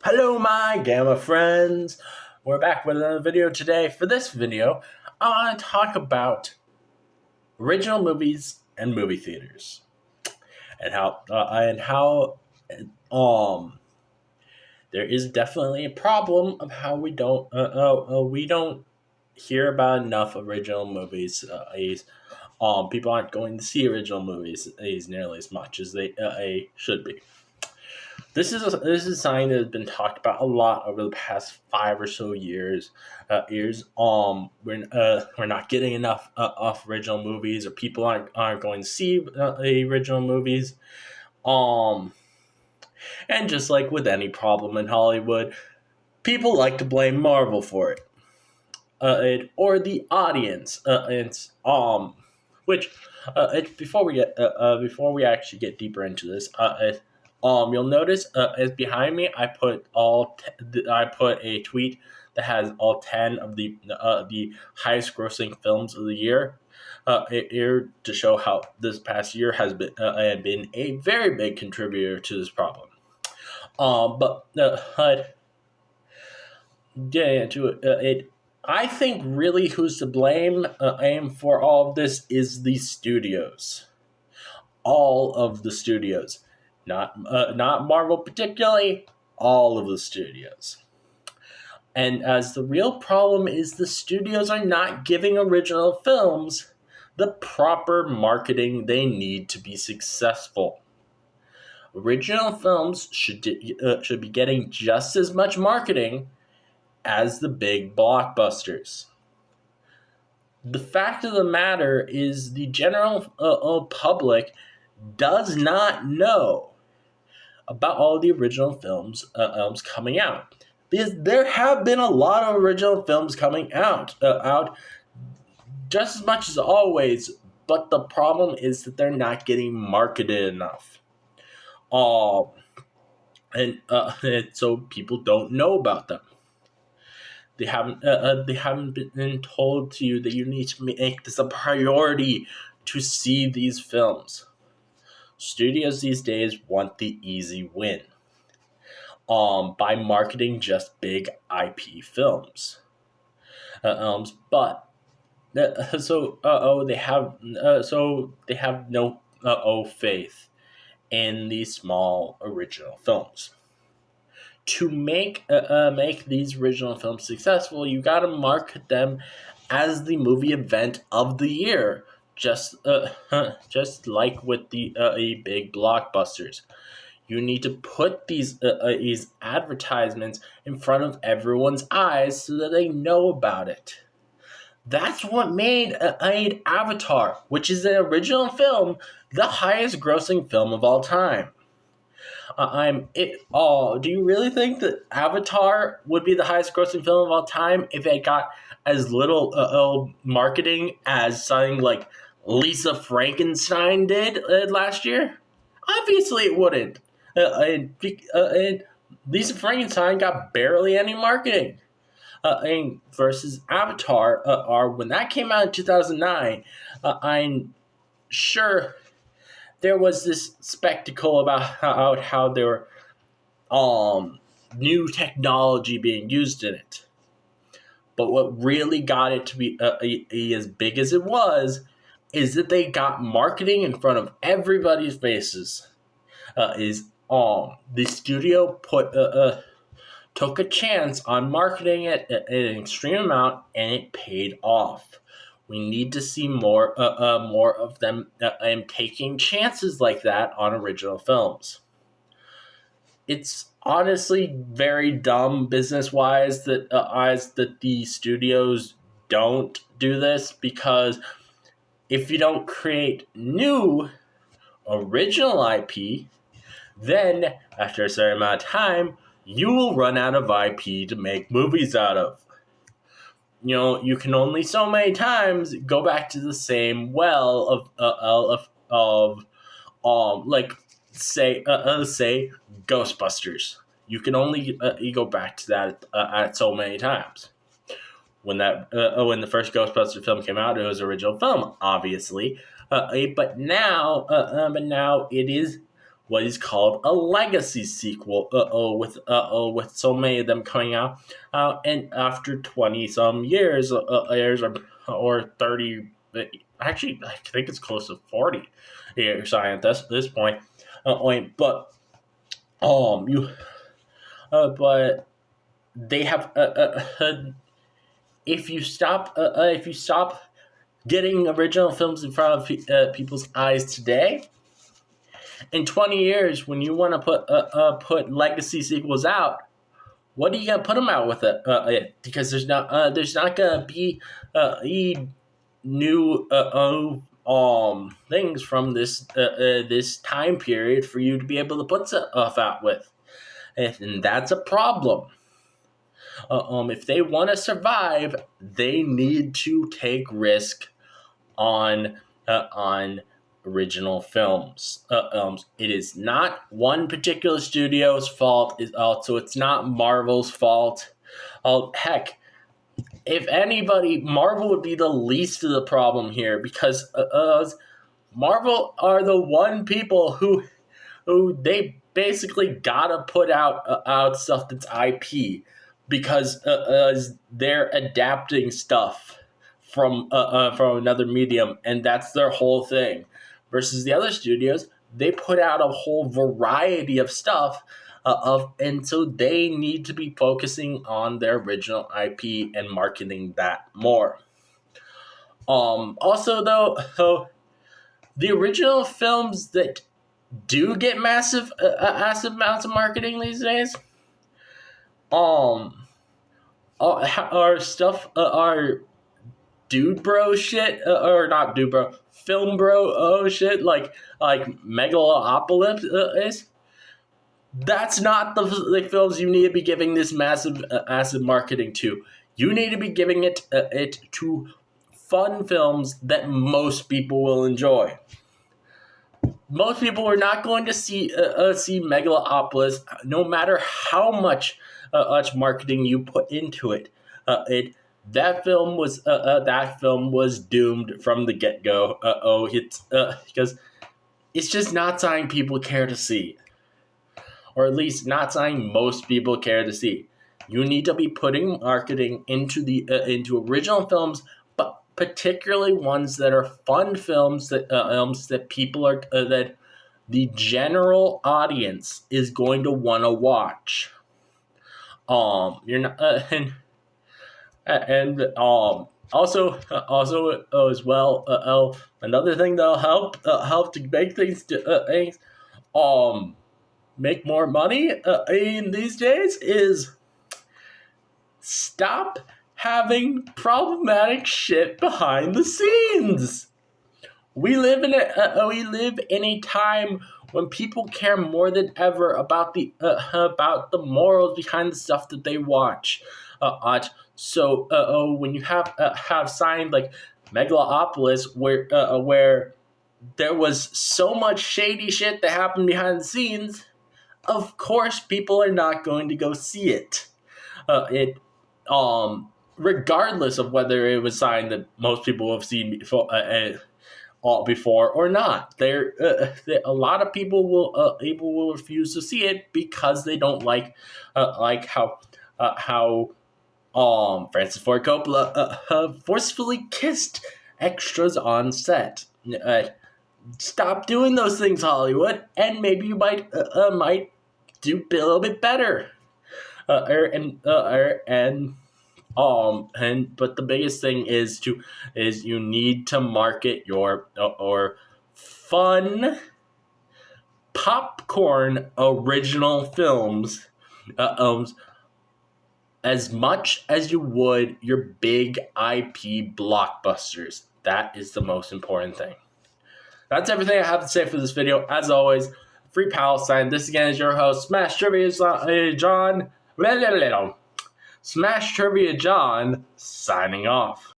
Hello, my Gamma friends. We're back with another video today. For this video, I want to talk about original movies and movie theaters, and how um there is definitely a problem of how we don't hear about enough original movies. People aren't going to see original movies nearly as much as they should be. This is something that has been talked about a lot over the past 5 or so years. We're not getting enough of original movies, or people aren't going to see original movies. Um, and just like with any problem in Hollywood, people like to blame Marvel for or the audience. Which before we actually get deeper into this, you'll notice as behind me, I put a tweet that has all 10 of the highest grossing films of the year. Here to show how this past year has been a very big contributor to this problem. But getting into it, I think really who's to blame for all of this is the studios. All of the studios, not Marvel particularly, all of the studios. And as the real problem is the studios are not giving original films the proper marketing they need to be successful. Original films should be getting just as much marketing as the big blockbusters. The fact of the matter is the general public does not know about all the original films coming out. Because there have been a lot of original films coming out just as much as always, but the problem is that they're not getting marketed enough. And so people don't know about them. They haven't been told to you that you need to make this a priority to see these films. Studios these days want the easy win by marketing just big IP films. But they have no faith in these small original films. To make these original films successful, you got to market them as the movie event of the year, just like with the big blockbusters. You need to put these advertisements in front of everyone's eyes so that they know about it. That's what made Avatar, which is an original film, the highest grossing film of all time. Do you really think that Avatar would be the highest grossing film of all time if it got as little marketing as something like Lisa Frankenstein did last year? Obviously, it wouldn't. And Lisa Frankenstein got barely any marketing. Versus Avatar, when that came out in 2009, I'm sure there was this spectacle about how there were new technology being used in it. But what really got it to be as big as it was is that they got marketing in front of everybody's faces. The studio took a chance on marketing it at an extreme amount, and it paid off. We need to see more of them taking chances like that on original films. It's honestly very dumb business-wise that the studios don't do this, because if you don't create new original IP, then after a certain amount of time, you will run out of IP to make movies out of. You can only so many times go back to the same well like say Ghostbusters. You can only you go back to that at so many times. When the first Ghostbusters film came out, it was an original film, obviously, but now it is what is called a legacy sequel. With so many of them coming out, and after 20 some years, or 30. Actually, I think it's close to 40 years at this point. But you but they have if you stop getting original films in front of people's eyes today, in 20 years when you want to put legacy sequels out, what are you gonna put them out with because there's not gonna be new things from this time period for you to be able to put stuff out with, and that's a problem. If they want to survive, they need to take risk on original films. It is not one particular studio's fault. It's not Marvel's fault. Heck, if anybody, Marvel would be the least of the problem here, because Marvel are the one people who they basically gotta put out stuff that's IP, because they're adapting stuff from another medium, and that's their whole thing. Versus the other studios, they put out a whole variety of stuff, and so they need to be focusing on their original IP and marketing that more. Also, though, the original films that do get massive amounts of marketing these days, are stuff are dude bro shit, or not dude bro, film bro shit, like Megalopolis is. That's not the films you need to be giving this massive marketing to. You need to be giving it to fun films that most people will enjoy. Most people are not going to see Megalopolis, no matter how much marketing you put into it. That film was doomed from the get go. Because it's just not something people care to see, or at least not something most people care to see. You need to be putting marketing into original films, but particularly ones that are fun films that people are that the general audience is going to want to watch. You're not also as well. Another thing that'll help to make things make more money in these days is stop having problematic shit behind the scenes. We live in a time when people care more than ever about the morals behind the stuff that they watch. So when you have signed like Megalopolis, where there was so much shady shit that happened behind the scenes, of course people are not going to go see it. Regardless of whether it was signed that most people have seen before or not. A lot of people will refuse to see it because they don't like how Francis Ford Coppola forcefully kissed extras on set. Stop doing those things, Hollywood, and maybe you might do a little bit better. But the biggest thing is you need to market your or fun popcorn original films as much as you would your big IP blockbusters. That is the most important thing. That's everything I have to say for this video. As always, Free Palestine. This again is your host, Smash Trivia John. Smash Trivia John, signing off.